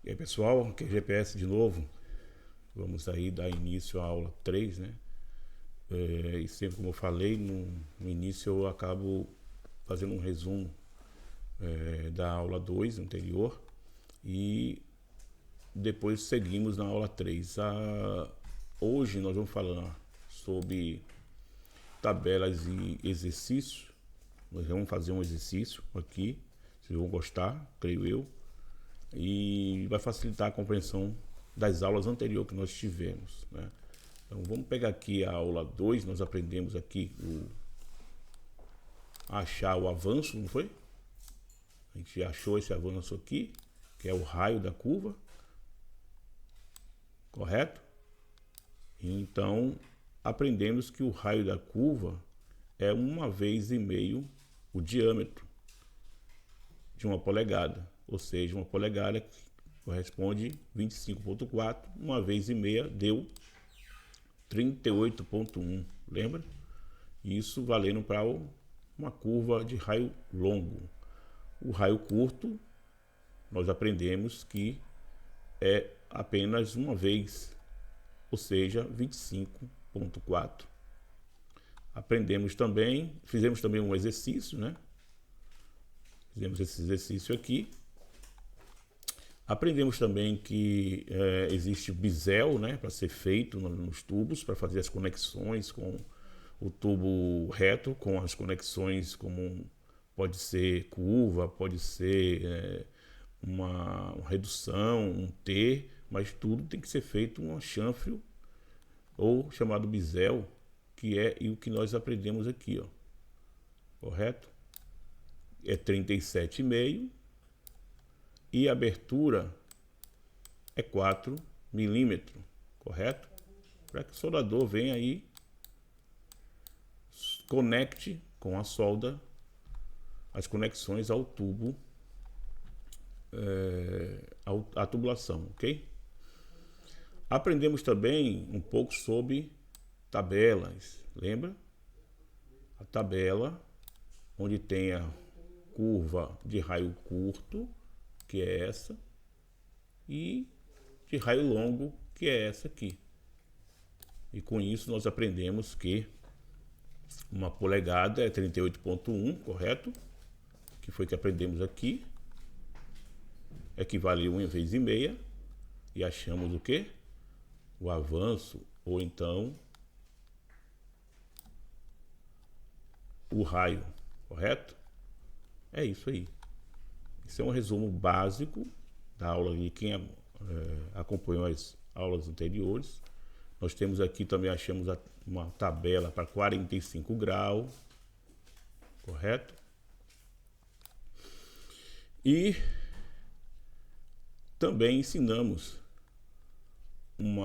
E aí, pessoal, aqui é GPS de novo. Vamos aí dar início à aula 3, né? E sempre, como eu falei, no início eu acabo fazendo um resumo da aula 2 anterior e depois seguimos na aula 3. Hoje nós vamos falar sobre tabelas e exercícios. Nós vamos fazer um exercício aqui, vocês vão gostar, creio eu, e vai facilitar a compreensão das aulas anteriores que nós tivemos, né? Então vamos pegar aqui a aula 2, nós aprendemos aqui achar o avanço, não foi? A gente achou esse avanço aqui, que é o raio da curva, correto? Então aprendemos que o raio da curva é 1,5 vezes o diâmetro de uma polegada, ou seja, uma polegada corresponde 25,4, 1,5 vezes deu 38,1, lembra? Isso valendo para uma curva de raio longo. O raio curto, nós aprendemos que é apenas uma vez, ou seja, 25,4. Aprendemos também, fizemos também um exercício, né? Fizemos esse exercício aqui. Aprendemos também que existe bisel, né, para ser feito nos tubos, para fazer as conexões com o tubo reto, com as conexões como pode ser curva, pode ser uma redução, um T, mas tudo tem que ser feito um chanfre ou chamado bisel, que é o que nós aprendemos aqui, ó. Correto? É 37,5 e a abertura é 4 milímetros, correto? Para que o soldador venha aí, conecte com a solda as conexões ao tubo, a tubulação, ok? Aprendemos também um pouco sobre tabelas, lembra? A tabela onde tem a curva de raio curto, que é essa, e de raio longo, que é essa aqui. E com isso nós aprendemos que uma polegada é 38,1, correto? Que foi que aprendemos aqui. Equivale a 1,5 vezes. E achamos o quê? O avanço, ou então o raio, correto? É isso aí. Esse é um resumo básico da aula de quem acompanhou as aulas anteriores. Nós temos aqui também, achamos uma tabela para 45 graus, correto? E também ensinamos um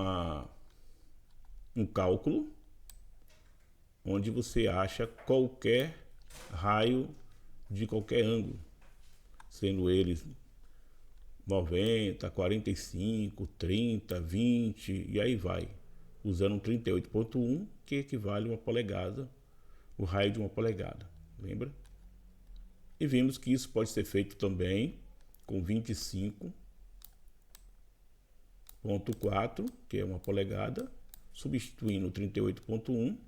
cálculo onde você acha qualquer raio de qualquer ângulo, sendo eles 90, 45, 30, 20 e aí vai, usando 38,1, que equivale a uma polegada, o raio de uma polegada, lembra? E vimos que isso pode ser feito também com 25,4, que é uma polegada, substituindo 38,1,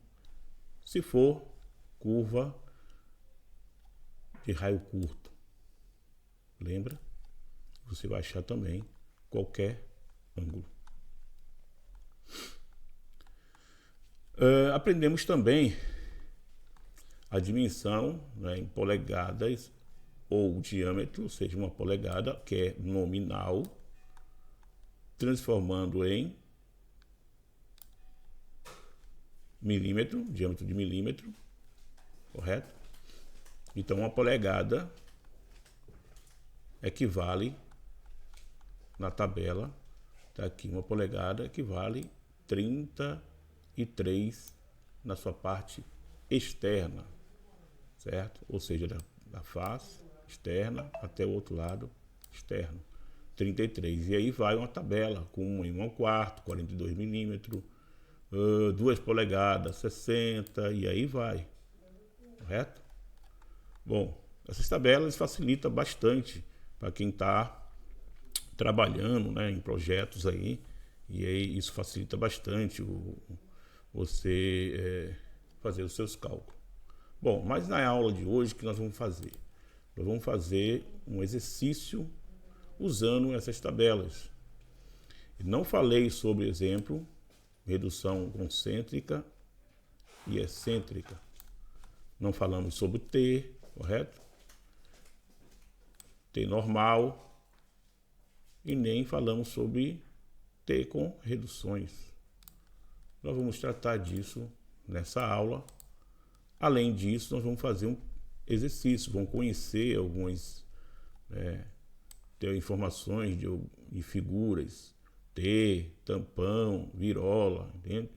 se for curva de raio curto, lembra? Você vai achar também qualquer ângulo. Aprendemos também a dimensão, né, em polegadas ou diâmetro, ou seja, uma polegada, que é nominal, transformando em milímetro, diâmetro de milímetro, correto? Então, uma polegada equivale, na tabela, está aqui, uma polegada equivale 33 na sua parte externa, certo? Ou seja, da face externa até o outro lado externo, 33. E aí vai uma tabela com 1,1/4, 42 milímetros, 2 polegadas, 60, e aí vai, correto? Bom, essas tabelas facilitam bastante para quem está trabalhando, né, em projetos aí, e aí isso facilita bastante você fazer os seus cálculos. Bom, mas na aula de hoje, o que nós vamos fazer? Nós vamos fazer um exercício usando essas tabelas. Não falei sobre exemplo, redução concêntrica e excêntrica. Não falamos sobre T, correto? T normal. E nem falamos sobre T com reduções. Nós vamos tratar disso nessa aula. Além disso, nós vamos fazer um exercício, vamos conhecer algumas ter informações de figuras, T, tampão, virola, entende?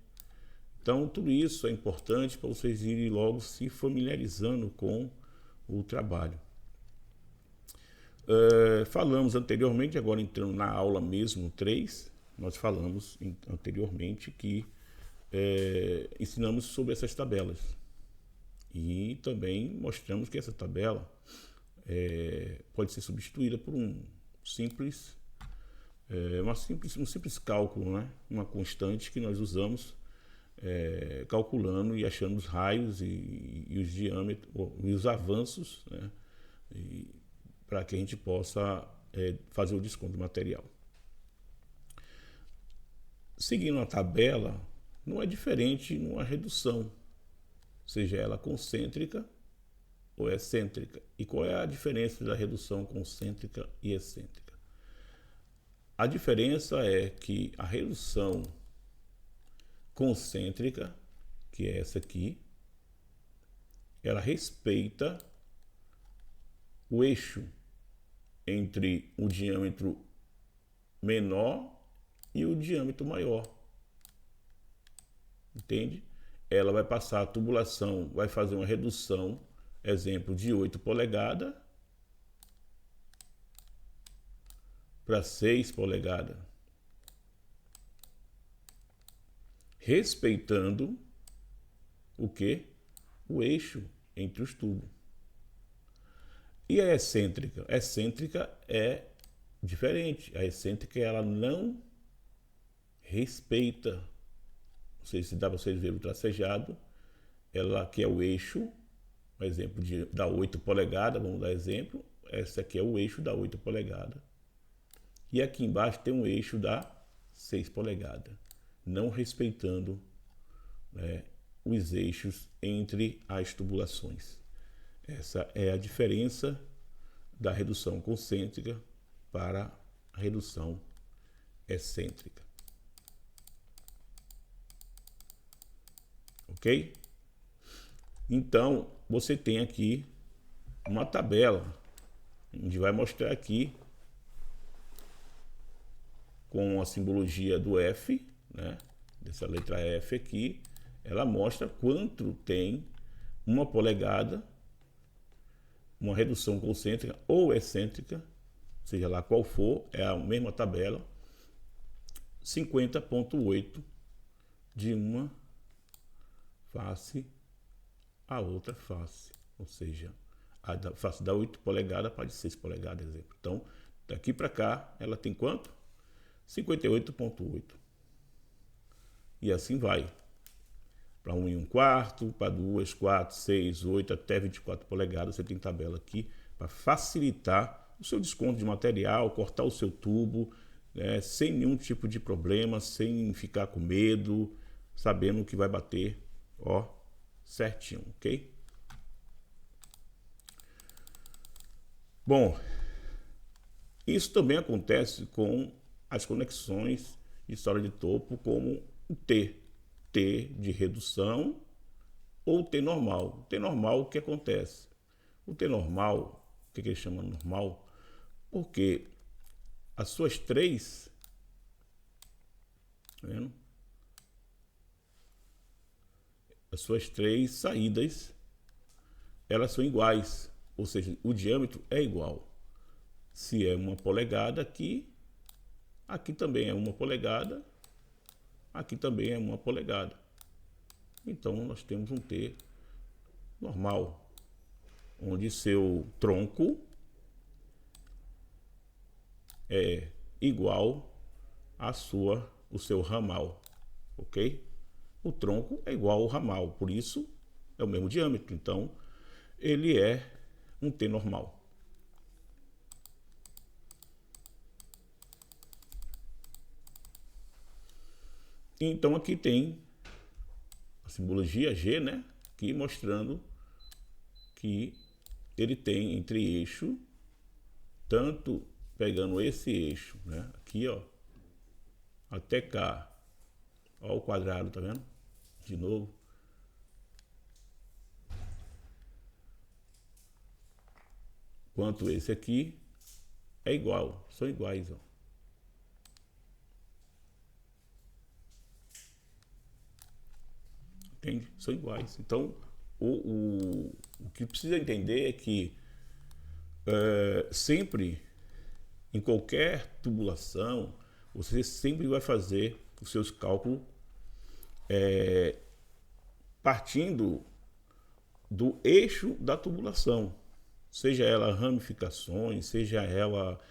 Então, tudo isso é importante para vocês irem logo se familiarizando com o trabalho. Falamos anteriormente, agora entrando na aula mesmo 3, nós falamos anteriormente que ensinamos sobre essas tabelas. E também mostramos que essa tabela pode ser substituída por um simples cálculo, né? Uma constante que nós usamos calculando e achando os raios e os diâmetros e os avanços, né? Para que a gente possa fazer o desconto do material. Seguindo a tabela, não é diferente numa redução, seja ela concêntrica ou excêntrica. E qual é a diferença da redução concêntrica e excêntrica? A diferença é que a redução concêntrica, que é essa aqui, ela respeita o eixo entre o diâmetro menor e o diâmetro maior. Entende? Ela vai passar a tubulação, vai fazer uma redução, exemplo, de 8 polegadas para 6 polegadas. Respeitando o quê? O eixo entre os tubos. E a excêntrica? A excêntrica é diferente. A excêntrica, ela não respeita. Não sei se dá para vocês verem o tracejado. Ela aqui é o eixo, por exemplo, da 8 polegadas, vamos dar exemplo. Essa aqui é o eixo da 8 polegadas. E aqui embaixo tem um eixo da 6 polegadas. Não respeitando os eixos entre as tubulações. Essa é a diferença da redução concêntrica para a redução excêntrica. Ok? Então, você tem aqui uma tabela, onde vai mostrar aqui com a simbologia do F, né? Dessa letra F aqui, ela mostra quanto tem uma polegada, uma redução concêntrica ou excêntrica, seja lá qual for, é a mesma tabela, 50,8 de uma face à outra face, ou seja, a face da 8 polegadas para de 6 polegadas, exemplo. Então, daqui para cá, ela tem quanto? 58,8. E assim vai. Para 1 1/4, para 2, 4, 6, 8, até 24 polegadas, você tem tabela aqui para facilitar o seu desconto de material, cortar o seu tubo, sem nenhum tipo de problema, sem ficar com medo, sabendo que vai bater, ó, certinho, ok? Bom, isso também acontece com as conexões de história de topo, como o T de redução ou T normal. O T normal, o que acontece? O T normal, o que ele chama normal? Porque as suas três, tá vendo? As suas três saídas, elas são iguais, ou seja, o diâmetro é igual. Se é 1 polegada aqui, aqui também é 1 polegada, aqui também é 1 polegada. Então, nós temos um T normal, onde seu tronco é igual o seu ramal, ok? O tronco é igual ao ramal, por isso é o mesmo diâmetro, então ele é um T normal. Então aqui tem a simbologia G, né? Aqui mostrando que ele tem entre eixo, tanto pegando esse eixo, né? Aqui, ó, até cá, ó o quadrado, tá vendo? De novo. Quanto esse aqui é igual, são iguais, ó. Entende? São iguais. Então, o que precisa entender é que sempre, em qualquer tubulação, você sempre vai fazer os seus cálculos partindo do eixo da tubulação. Seja ela ramificações, seja ela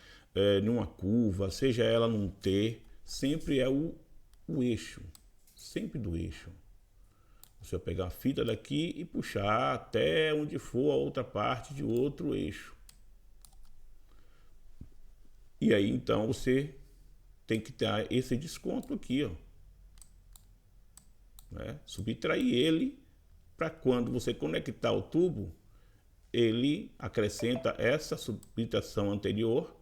numa curva, seja ela num T, sempre é o eixo. Sempre do eixo. Você vai pegar a fita daqui e puxar até onde for a outra parte de outro eixo. E aí então você tem que ter esse desconto aqui, ó. Né? Subtrair ele para quando você conectar o tubo, ele acrescenta essa subtração anterior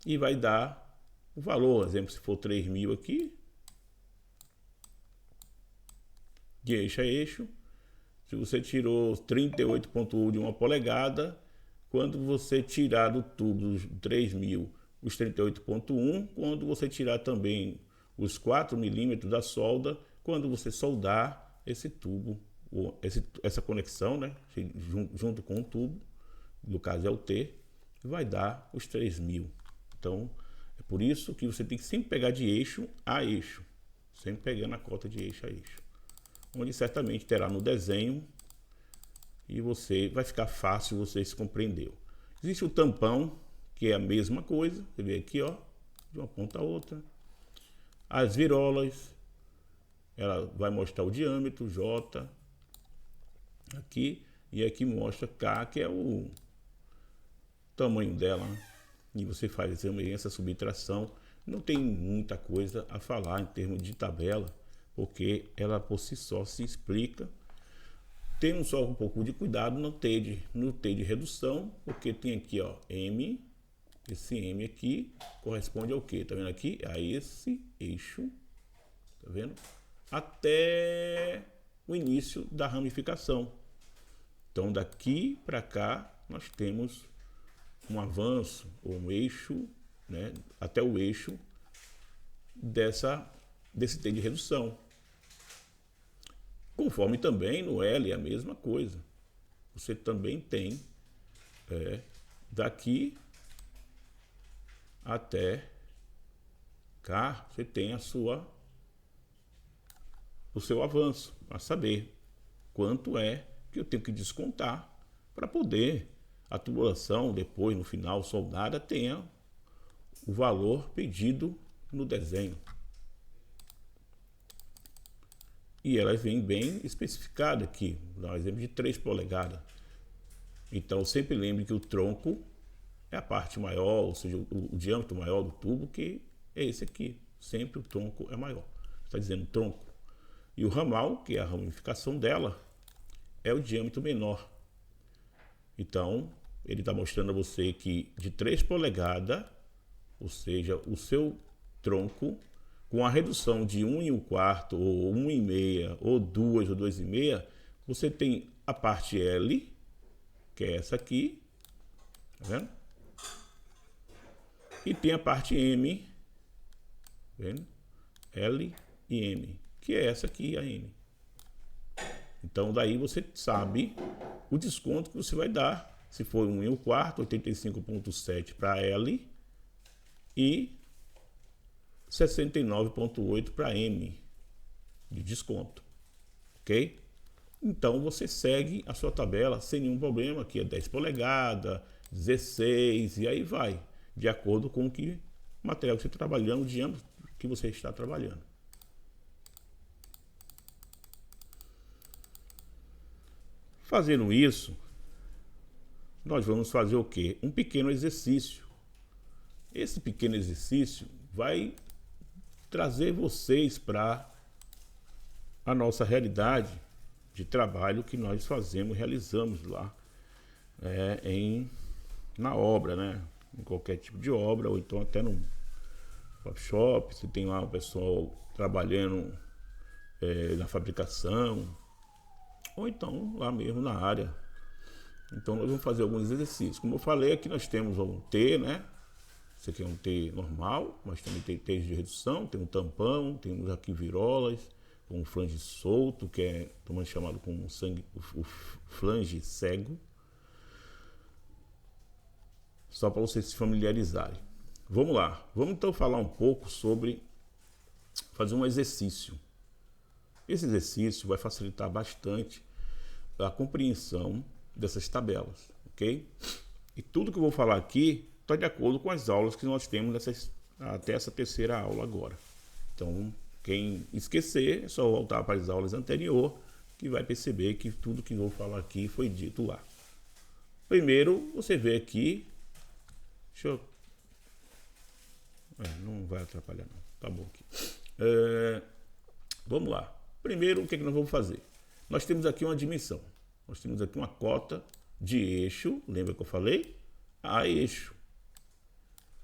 e vai dar o valor. Por exemplo, se for 3.000 aqui, de eixo a eixo, se você tirou 38,1 de 1 polegada, quando você tirar do tubo dos 3.000 os 38,1, quando você tirar também os 4 milímetros da solda, quando você soldar esse tubo, essa conexão, né, junto com o tubo, no caso é o T, vai dar os 3.000. Então, é por isso que você tem que sempre pegar de eixo a eixo, sempre pegando a cota de eixo a eixo, onde certamente terá no desenho e vai ficar fácil você se compreender. Existe o tampão, que é a mesma coisa, você vê aqui, ó, de uma ponta a outra. As virolas, ela vai mostrar o diâmetro, J, aqui, e aqui mostra K, que é o tamanho dela, né? E você faz essa subtração. Não tem muita coisa a falar em termos de tabela, porque ela por si só se explica. Tem só um pouco de cuidado no T de redução, porque tem aqui, ó, M, esse M aqui corresponde ao quê? Tá vendo aqui? A esse eixo, tá vendo? Até o início da ramificação. Então daqui para cá nós temos um avanço, ou um eixo, né, até o eixo desse T de redução. Conforme também no L é a mesma coisa. Você também tem daqui até cá, você tem o seu avanço, para saber quanto é que eu tenho que descontar para poder a tubulação depois, no final, soldada, tenha o valor pedido no desenho. E elas vêm bem especificadas aqui, dá um exemplo de 3 polegadas. Então sempre lembre que o tronco é a parte maior, ou seja, o diâmetro maior do tubo, que é esse aqui. Sempre o tronco é maior. Está dizendo tronco. E o ramal, que é a ramificação dela, é o diâmetro menor. Então, ele está mostrando a você que de 3 polegadas, ou seja, o seu tronco, com a redução de 1,25, ou 1,5, ou 2, ou 2,5, você tem a parte L, que é essa aqui, tá vendo? E tem a parte M, tá vendo? L e M, que é essa aqui, a N. Então daí você sabe o desconto que você vai dar, se for 1,25, 85,7 para L e 69,8 para M de desconto, ok? Então você segue a sua tabela sem nenhum problema, aqui é 10 polegadas, 16 e aí vai, de acordo com o que material que você está trabalhando, o diâmetro que você está trabalhando. Fazendo isso, nós vamos fazer o quê? Um pequeno exercício. Esse pequeno exercício vai trazer vocês para a nossa realidade de trabalho que nós fazemos, realizamos lá na obra, né? Em qualquer tipo de obra, ou então até no workshop, se tem lá o pessoal trabalhando na fabricação, ou então lá mesmo na área. Então nós vamos fazer alguns exercícios. Como eu falei, aqui nós temos um T, né? Esse aqui é um T normal, mas também tem T de redução, tem um tampão, temos aqui virolas, um flange solto, que é também chamado como sangue, o flange cego. Só para vocês se familiarizarem. Vamos lá, vamos então falar um pouco sobre fazer um exercício. Esse exercício vai facilitar bastante a compreensão dessas tabelas, ok? E tudo que eu vou falar aqui está de acordo com as aulas que nós temos até essa terceira aula agora. Então, quem esquecer, é só voltar para as aulas anteriores, que vai perceber que tudo que eu vou falar aqui foi dito lá. Primeiro, você vê aqui, deixa eu... não vai atrapalhar não, tá bom aqui. Vamos lá. Primeiro, o que nós vamos fazer? Nós temos aqui uma dimensão. Nós temos aqui uma cota de eixo, lembra que eu falei? A eixo.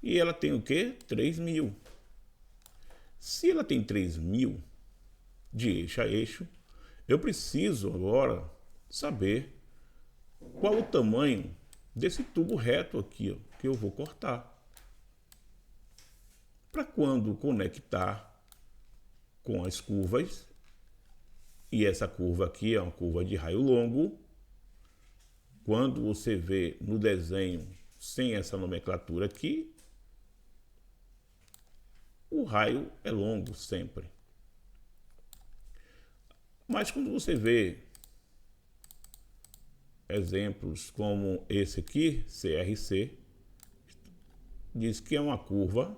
E ela tem o quê? 3.000. Se ela tem 3.000 de eixo a eixo, eu preciso agora saber qual o tamanho desse tubo reto aqui, ó, que eu vou cortar. Para quando conectar com as curvas, e essa curva aqui é uma curva de raio longo, quando você vê no desenho sem essa nomenclatura aqui, o raio é longo sempre. Mas quando você vê exemplos como esse aqui, CRC, diz que é uma curva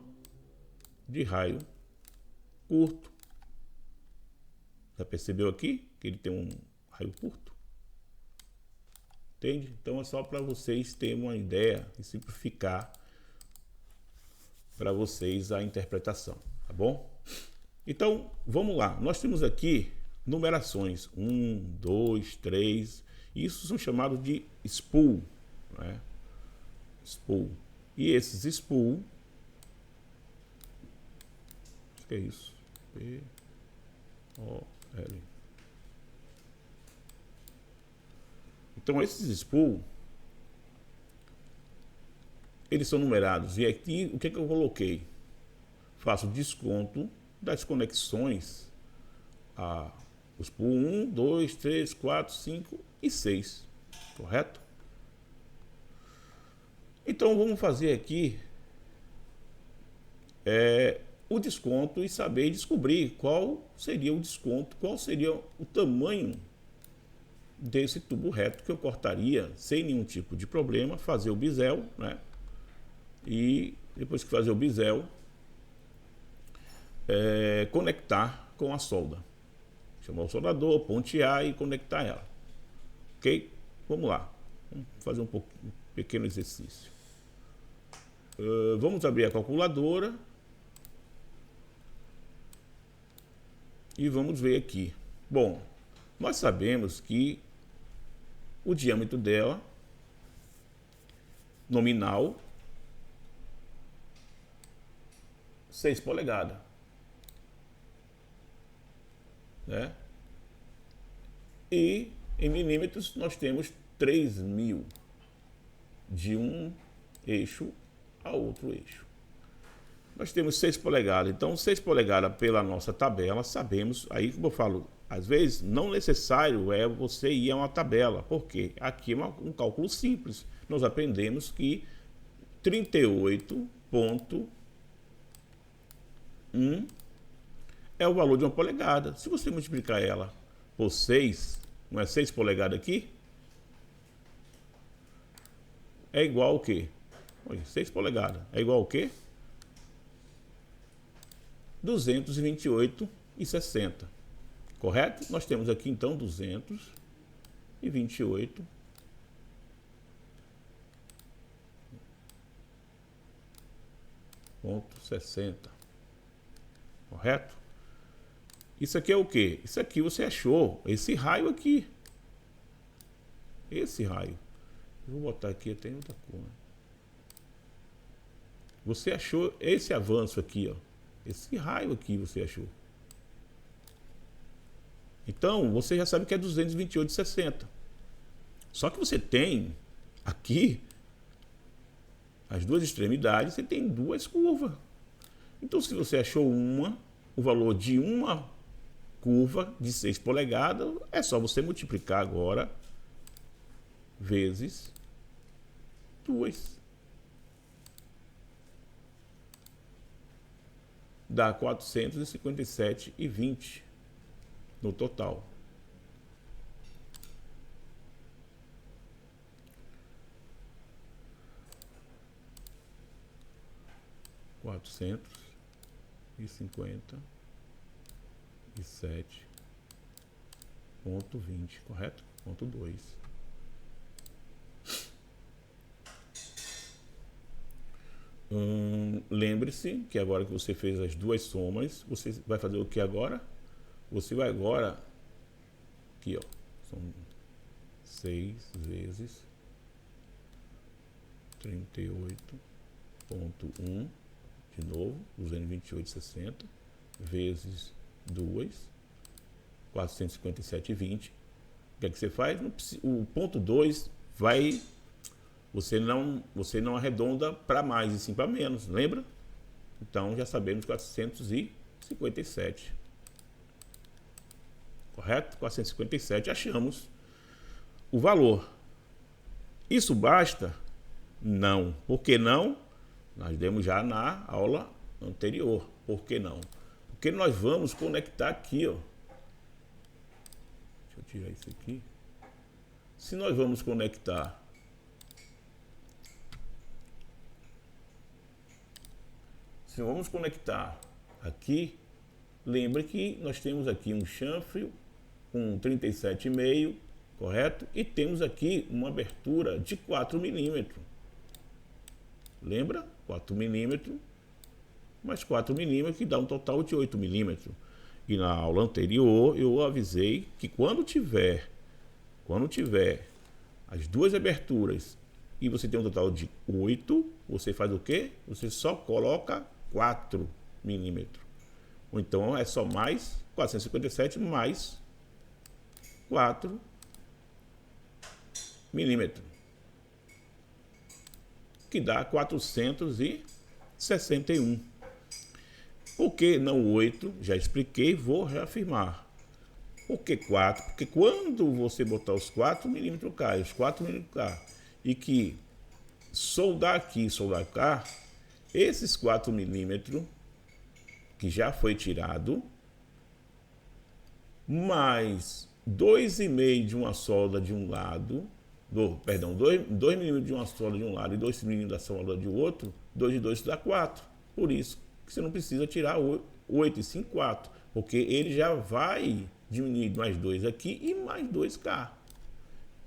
de raio curto. Já percebeu aqui que ele tem um raio curto? Entende? Então é só para vocês terem uma ideia e simplificar para vocês a interpretação, tá bom? Então, vamos lá. Nós temos aqui numerações 1, 2, 3. Isso são chamados de spool, né? Spool. E esses spool, o que é isso? P-O-L. Então, esses spool, eles são numerados. E aqui, o que eu coloquei? Faço desconto das conexões a os spool 1, 2, 3, 4, 5 e 6. Correto? Então, vamos fazer aqui o desconto e saber descobrir qual seria o desconto, qual seria o tamanho desse tubo reto que eu cortaria sem nenhum tipo de problema, fazer o bisel, né? E depois que fazer o bisel, conectar com a solda. Chamar o soldador, pontear e conectar ela. Ok? Vamos lá. Vamos fazer um pequeno exercício. Vamos abrir a calculadora. E vamos ver aqui. Bom, nós sabemos que o diâmetro dela, nominal, 6 polegadas. Né? E em milímetros nós temos 3.000 de um eixo a outro eixo. Nós temos 6 polegadas, então 6 polegadas pela nossa tabela, sabemos, aí como eu falo, às vezes não necessário é você ir a uma tabela, porque aqui é um cálculo simples. Nós aprendemos que 38,1 é o valor de uma polegada. Se você multiplicar ela por 6, não é 6 polegadas aqui? É igual ao quê? 6 polegadas. É igual ao quê? 228,60. Correto? Nós temos aqui, então, 228,60. Correto? Isso aqui é o quê? Isso aqui você achou esse raio aqui. Esse raio. Eu vou botar aqui até em outra cor. Você achou esse avanço aqui, ó. Esse raio aqui você achou. Então, você já sabe que é 228,60. Só que você tem aqui as duas extremidades, você tem duas curvas. Então, se você achou o valor de uma curva de 6 polegadas, é só você multiplicar agora vezes 2. Dá 457,20 no total. Quatrocentos e 57,20, correto? Ponto 2. Lembre-se que agora que você fez as duas somas, você vai fazer o que agora? Você vai agora, aqui ó, são 6 vezes 38,1, de novo, 228,60, vezes 2, 457,20. O que é que você faz? O ponto 2 vai... Você não arredonda para mais, e sim para menos, lembra? Então, já sabemos 457. Correto? 457, achamos o valor. Isso basta? Não. Por que não? Nós demos já na aula anterior. Por que não? Porque nós vamos conectar aqui, ó. Deixa eu tirar isso aqui. Se nós vamos conectar aqui, lembre que nós temos aqui um chanfre com 37,5, correto? E temos aqui uma abertura de 4 milímetros. Lembra? 4 milímetros mais 4 milímetros, que dá um total de 8 milímetros. E na aula anterior eu avisei que quando tiver as duas aberturas e você tem um total de 8, você faz o quê? Você só coloca 4 milímetros. Ou então é só mais 457 mais 4 milímetros, que dá 461. Por que não 8? Já expliquei, vou reafirmar. Por que 4? Porque quando você botar os 4 milímetros cá, os 4 milímetros cá, e que soldar aqui, soldar cá, esses 4 milímetros que já foi tirado, mais 2,5 de uma solda de um lado, 2 milímetros de uma solda de um lado e 2 milímetros da solda de outro, 2 de 2 dá 4. Por isso que você não precisa tirar 8 e sim 4, porque ele já vai diminuir mais 2 aqui e mais 2 cá.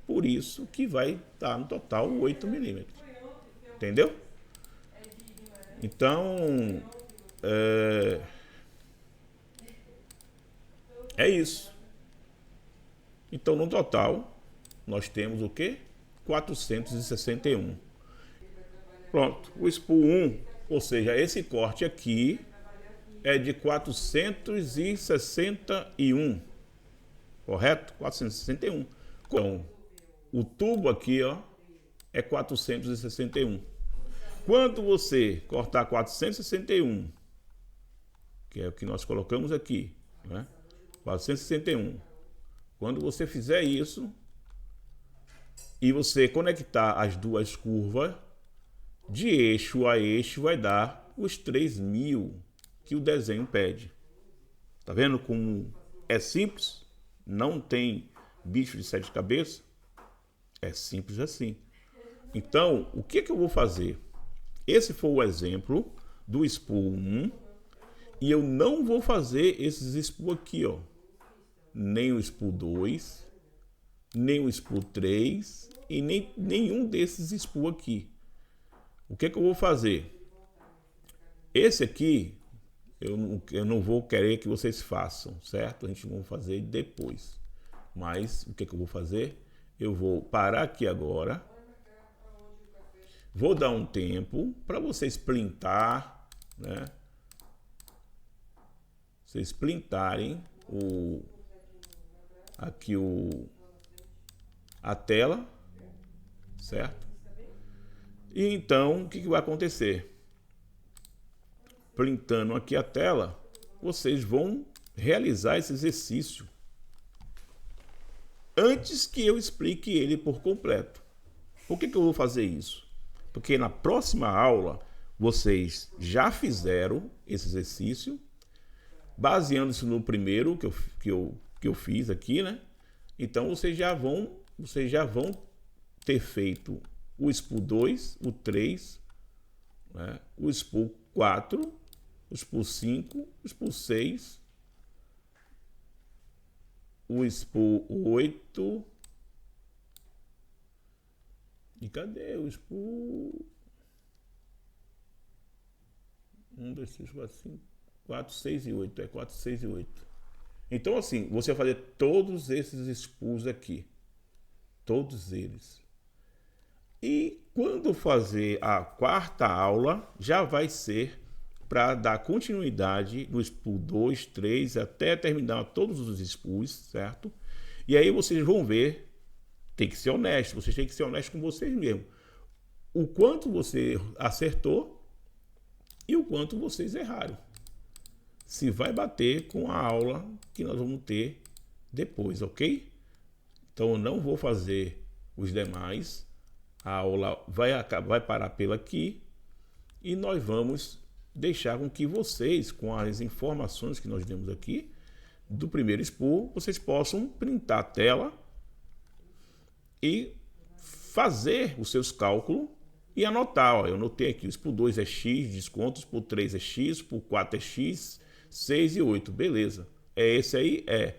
Por isso que vai estar no total 8 milímetros. Entendeu? Então, é isso. Então, no total, nós temos o quê? 461. Pronto. O spool 1, ou seja, esse corte aqui é de 461. Correto? 461. Então, o tubo aqui, ó, é 461. Quando você cortar 461, que é o que nós colocamos aqui, né? 461. Quando você fizer isso e você conectar as duas curvas, de eixo a eixo vai dar os 3.000 que o desenho pede. Tá vendo como é simples? Não tem bicho de 7 cabeças? É simples assim. Então, o que eu vou fazer? Esse foi o exemplo do spool 1, E eu não vou fazer esses spool aqui, ó. Nem o spool 2, nem o spool 3 e nem nenhum desses spool aqui. O que é que eu vou fazer? Esse aqui, eu não vou querer que vocês façam, certo? A gente vai fazer depois. Mas o que é que eu vou fazer? Eu vou parar aqui agora. Vou dar um tempo para vocês printar, né? Vocês printarem a tela, certo? E então, o que vai acontecer? Printando aqui a tela, vocês vão realizar esse exercício antes que eu explique ele por completo. Por que eu vou fazer isso? Porque na próxima aula, vocês já fizeram esse exercício, baseando-se no primeiro que eu fiz aqui, né? Então, vocês já vão ter feito o spool 2, o 3, né? O spool 4, o spool 5, o spool 6, o spool 8. E cadê o spool? 1, 2, 3, 4, 5, 4, 6 e 8. É 4, 6 e 8. Então, assim, você vai fazer todos esses spools aqui. Todos eles. E quando fazer a quarta aula, já vai ser para dar continuidade no spool 2, 3, até terminar todos os spools, certo? E aí vocês vão ver, tem que ser honesto, vocês têm que ser honestos com vocês mesmos. O quanto você acertou e o quanto vocês erraram. Se vai bater com a aula que nós vamos ter depois, ok? Então eu não vou fazer os demais. A aula vai parar pela aqui e nós vamos deixar com que vocês, com as informações que nós demos aqui do primeiro spool, vocês possam printar a tela e fazer os seus cálculos e anotar. Ó, eu anotei aqui, o spool 2 é X, desconto, o spool 3 é X, o spool 4 é X, 6 e 8, beleza. É esse aí? É.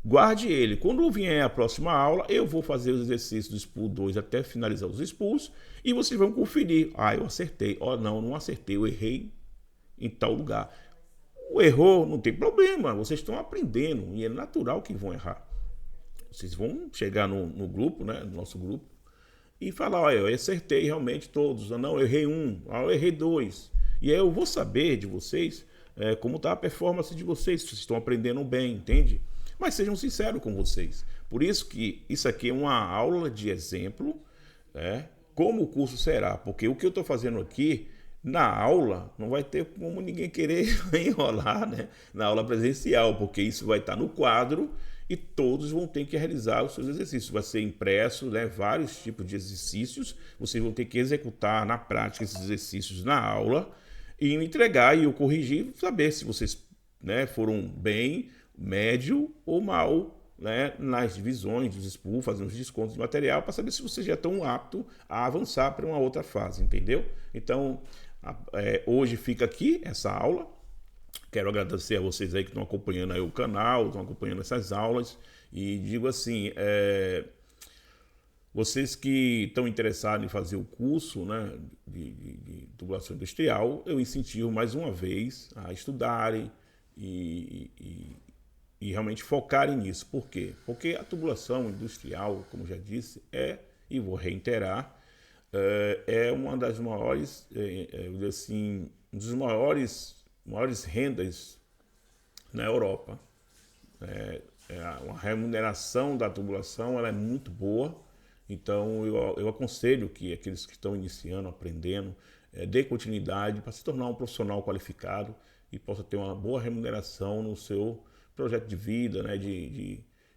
Guarde ele. Quando vier a próxima aula, eu vou fazer os exercícios do spool 2 até finalizar os spools e vocês vão conferir. Ah, eu acertei. Oh, não acertei, eu errei em tal lugar. O erro não tem problema, vocês estão aprendendo e é natural que vão errar. Vocês vão chegar no grupo, né, no nosso grupo, e falar, olha, eu acertei realmente todos. Não, eu errei um, eu errei dois. E aí eu vou saber de vocês como está a performance de vocês, se vocês estão aprendendo bem, entende? Mas sejam sinceros com vocês. Por isso que isso aqui é uma aula de exemplo, como o curso será. Porque o que eu estou fazendo aqui, na aula, não vai ter como ninguém querer enrolar, né, na aula presencial, porque isso vai estar no quadro e todos vão ter que realizar os seus exercícios. Vai ser impresso, né, vários tipos de exercícios. Vocês vão ter que executar na prática esses exercícios na aula e me entregar e eu corrigir, saber se vocês, né, foram bem, médio ou mal, né, nas divisões dos spool, fazendo os descontos de material, para saber se vocês já estão aptos a avançar para uma outra fase, entendeu? Então, hoje fica aqui essa aula. Quero agradecer a vocês aí que estão acompanhando aí o canal, estão acompanhando essas aulas. E digo assim, vocês que estão interessados em fazer o curso, né, de tubulação industrial, eu incentivo mais uma vez a estudarem e realmente focarem nisso. Por quê? Porque a tubulação industrial, como já disse, e vou reiterar, é uma das maiores, assim, um dos maiores rendas na Europa. A remuneração da tubulação ela é muito boa, então eu aconselho que aqueles que estão iniciando, aprendendo, dê continuidade para se tornar um profissional qualificado e possa ter uma boa remuneração no seu projeto de vida, né,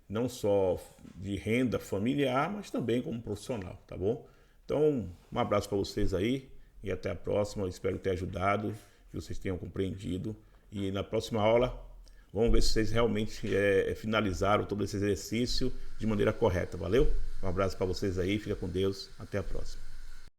não só de renda familiar, mas também como profissional, tá bom? Então, um abraço para vocês aí e até a próxima. Eu espero ter ajudado, que vocês tenham compreendido. E na próxima aula, vamos ver se vocês realmente finalizaram todo esse exercício de maneira correta, valeu? Um abraço para vocês aí, fica com Deus, até a próxima.